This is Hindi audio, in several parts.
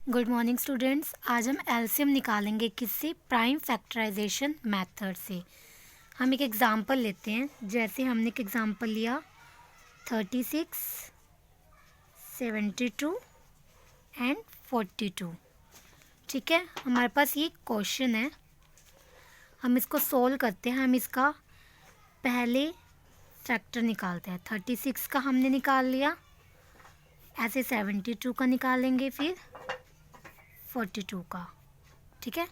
Good morning students. आज हम एलसीएम निकालेंगे किससे? प्राइम फैक्टराइजेशन मेथड से। हम एक एग्ज़ाम्पल लेते हैं। जैसे हमने एक एग्ज़ाम्पल लिया 36, 72 एंड 42। ठीक है, हमारे पास ये क्वेश्चन है, हम इसको सोल्व करते हैं। हम इसका पहले फैक्टर निकालते हैं। 36 का हमने निकाल लिया, ऐसे 72 का निकालेंगे, फिर 42 का। ठीक है,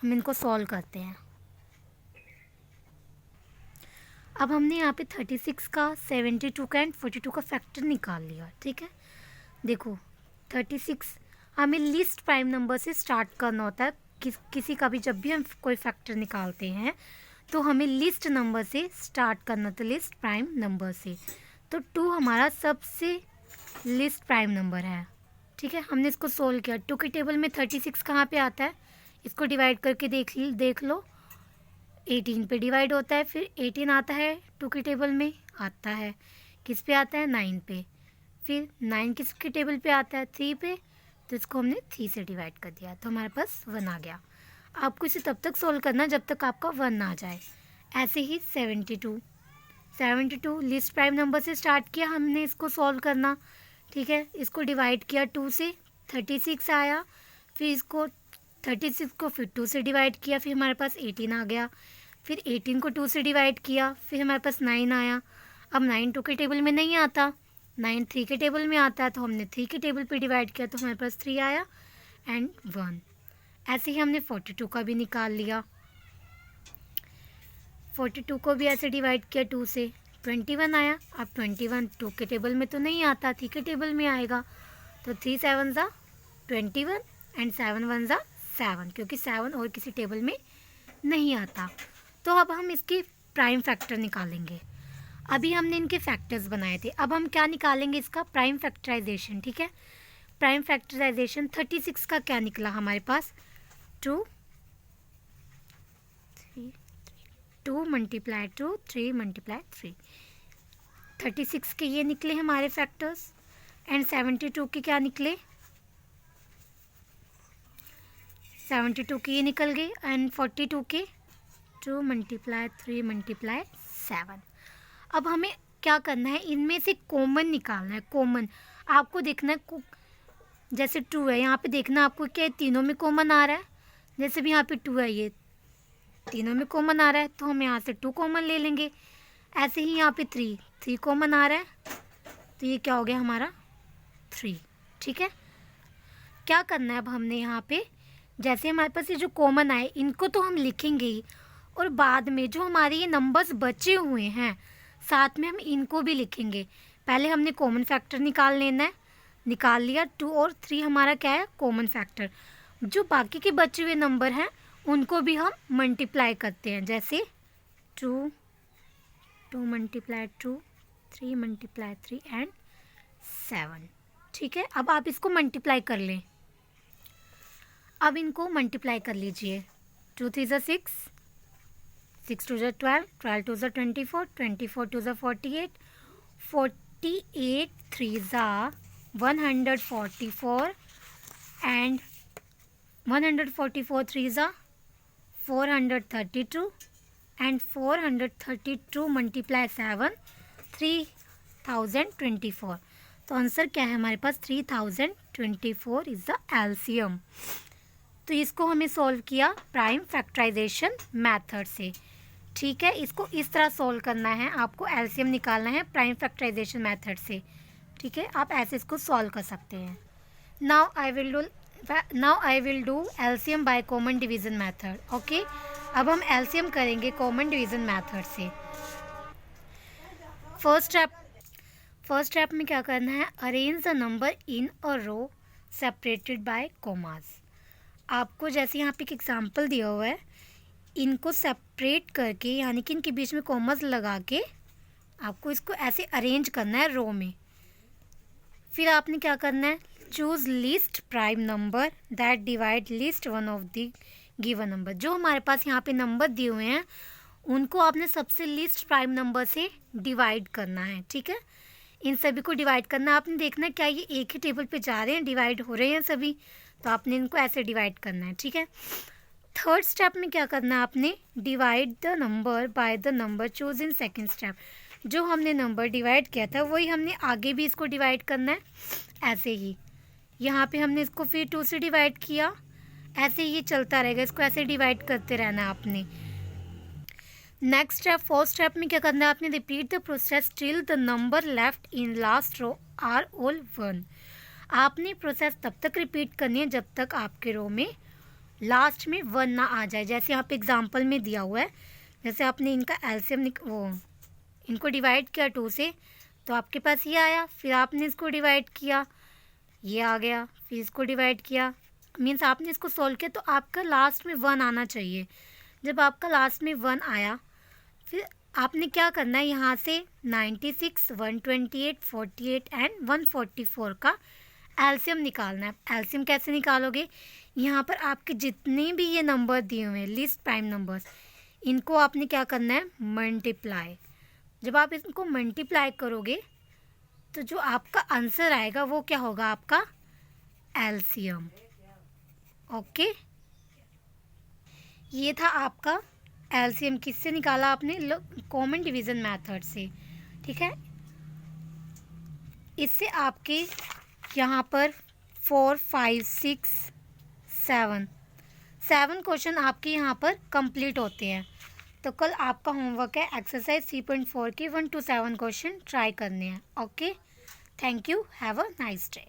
हम इनको सॉल्व करते हैं। अब हमने यहाँ पे 36 का, 72 का एंड 42 का फैक्टर निकाल लिया। ठीक है, देखो 36 हमें लिस्ट प्राइम नंबर से स्टार्ट करना होता है। किसी का भी जब भी हम कोई फैक्टर निकालते हैं तो हमें लिस्ट नंबर से स्टार्ट करना होता है, लिस्ट प्राइम नंबर से। तो 2 हमारा सबसे लिस्ट प्राइम नंबर है। ठीक है, हमने इसको सोल्व किया। 2 के टेबल में 36 कहाँ पे आता है, इसको डिवाइड करके देख लो। 18 पे डिवाइड होता है, फिर 18 आता है 2 के टेबल में, आता है किस पे आता है, 9 पे। फिर 9 किस के टेबल पे आता है, 3 पे। तो इसको हमने 3 से डिवाइड कर दिया, तो हमारे पास 1 आ गया। आपको इसे तब तक सोल्व करना जब तक आपका 1 आ जाए। ऐसे ही 72 लिस्ट प्राइम नंबर से स्टार्ट किया हमने इसको सोल्व करना। ठीक है, इसको डिवाइड किया 2 से, 36 आया। फिर इसको 36 को फिर 2 से डिवाइड किया, फिर हमारे पास 18 आ गया। फिर 18 को 2 से डिवाइड किया, फिर हमारे पास 9 आया। अब 9 2 के टेबल में नहीं आता, 9 3 के टेबल में आता है, तो हमने 3 के टेबल पे डिवाइड किया, तो हमारे पास 3 आया एंड 1। ऐसे ही हमने 42 का भी निकाल लिया। 42 को भी ऐसे डिवाइड किया 2 से, 21 आया। अब 21 2 के टेबल में तो नहीं आता, 3 के टेबल में आएगा। तो 3 7 ज़ा 21 एंड 7 1 ज़ा 7, क्योंकि 7 और किसी टेबल में नहीं आता। तो अब हम इसके प्राइम फैक्टर निकालेंगे। अभी हमने इनके फैक्टर्स बनाए थे, अब हम क्या निकालेंगे, इसका प्राइम फैक्टराइजेशन। ठीक है, प्राइम फैक्टराइजेशन 36 का क्या निकला हमारे पास, 2 मल्टीप्लाई 2 3 मल्टीप्लाई 3। 36 के ये निकले हमारे फैक्टर्स एंड 72 के क्या निकले, 72 के ये निकल गए एंड 42 के 2 मल्टीप्लाई 3 मल्टीप्लाई 7। अब हमें क्या करना है, इनमें से कॉमन निकालना है। कॉमन आपको देखना है, जैसे 2 है यहाँ पे देखना आपको क्या तीनों में कॉमन आ रहा है। जैसे भी यहाँ पे 2 है, ये तीनों में कॉमन आ रहा है, तो हम यहाँ से 2 कॉमन ले लेंगे। ऐसे ही यहाँ पे 3 कॉमन आ रहा है, तो ये क्या हो गया हमारा 3। ठीक है, क्या करना है अब हमने यहाँ पे, जैसे हमारे पास ये जो कॉमन आए इनको तो हम लिखेंगे ही, और बाद में जो हमारे ये नंबर्स बचे हुए हैं साथ में हम इनको भी लिखेंगे। पहले हमने कॉमन फैक्टर निकाल लेना है, निकाल लिया। 2 और 3 हमारा क्या है, कॉमन फैक्टर। जो बाकी के बचे हुए नंबर हैं उनको भी हम मल्टीप्लाई करते हैं। जैसे 2 मल्टीप्लाई 2, 3 मल्टीप्लाई 3 एंड 7। ठीक है, अब आप इसको मल्टीप्लाई कर लें। अब इनको मल्टीप्लाई कर लीजिए। 2 3 ज़ा 6, 6 2 ज़ा 12, 12 2 ज़ा 24, 24 2 ज़ा 48, 48 3 ज़ा 144 एंड 144 3 ज़ा 432 एंड 432 मल्टीप्लाई 7 3024। तो आंसर क्या है हमारे पास, 3024 इज़ द एलसीएम। तो इसको हमें सॉल्व किया प्राइम फैक्टराइजेशन मेथड से। ठीक है, इसको इस तरह सॉल्व करना है, आपको एलसीएम निकालना है प्राइम फैक्टराइजेशन मेथड से। ठीक है, आप ऐसे इसको सॉल्व कर सकते हैं। Now I will do LCM by common division method. Okay, अब हम एलसीएम करेंगे कॉमन डिवीज़न मेथड से। फर्स्ट स्टेप में क्या करना है, arrange the number in a row separated by commas. आपको जैसे यहाँ पे एक एग्जांपल दिया हुआ है, इनको सेपरेट करके यानी कि इनके बीच में कॉमास लगा के आपको इसको ऐसे अरेंज करना है रो में। फिर आपने क्या करना है, choose list prime number that divide list one of the given number. जो हमारे पास यहाँ पे नंबर दिए हुए हैं उनको आपने सबसे लिस्ट प्राइम नंबर से डिवाइड करना है। ठीक है, इन सभी को डिवाइड करना। आपने देखना क्या ये एक ही टेबल पे जा रहे हैं, डिवाइड हो रहे हैं सभी, तो आपने इनको ऐसे डिवाइड करना है, ठीक है। थर्ड स्टेप में क्या करना है आपने, divide the number by the number choose in second step. जो हमने नंबर डिवाइड किया था वही हमने आगे भी इसको डिवाइड करना है, ऐसे ही। यहाँ पे हमने इसको फिर 2 से डिवाइड किया, ऐसे ही चलता रहेगा, इसको ऐसे डिवाइड करते रहना है आपने। नेक्स्ट स्टेप, फोर्थ स्टेप में क्या करना है आपने, repeat the process till the number left in last row are all 1। आपने प्रोसेस तब तक रिपीट करनी है जब तक आपके रो में लास्ट में 1 ना आ जाए। जैसे यहाँ पे एग्जांपल में दिया हुआ है, जैसे आपने इनका एलसीएम इनको डिवाइड किया 2 से, तो आपके पास ये आया, फिर आपने इसको डिवाइड किया, ये आ गया, फिर इसको डिवाइड किया, मीन्स आपने इसको सॉल्व किया, तो आपका लास्ट में 1 आना चाहिए। जब आपका लास्ट में 1 आया, फिर आपने क्या करना है, यहाँ से 96, 128, 48 एंड 144 का एलसीएम निकालना है। एलसीएम कैसे निकालोगे, यहाँ पर आपके जितने भी ये नंबर दिए हुए हैं लिस्ट प्राइम नंबर्स, इनको आपने क्या करना है, मल्टीप्लाई। जब आप इनको मल्टीप्लाई करोगे तो जो आपका आंसर आएगा वो क्या होगा, आपका एलसीएम। ओके, ये था आपका एलसीएम। किससे निकाला आपने, कॉमन डिवीज़न मेथड से, ठीक है। इससे आपके यहाँ पर 4, 5, 6, 7 क्वेश्चन आपके यहाँ पर कंप्लीट होते हैं। तो कल आपका होमवर्क है एक्सरसाइज 3.4 के 1 to 7 क्वेश्चन ट्राई करने हैं। Okay, thank you, have a nice day.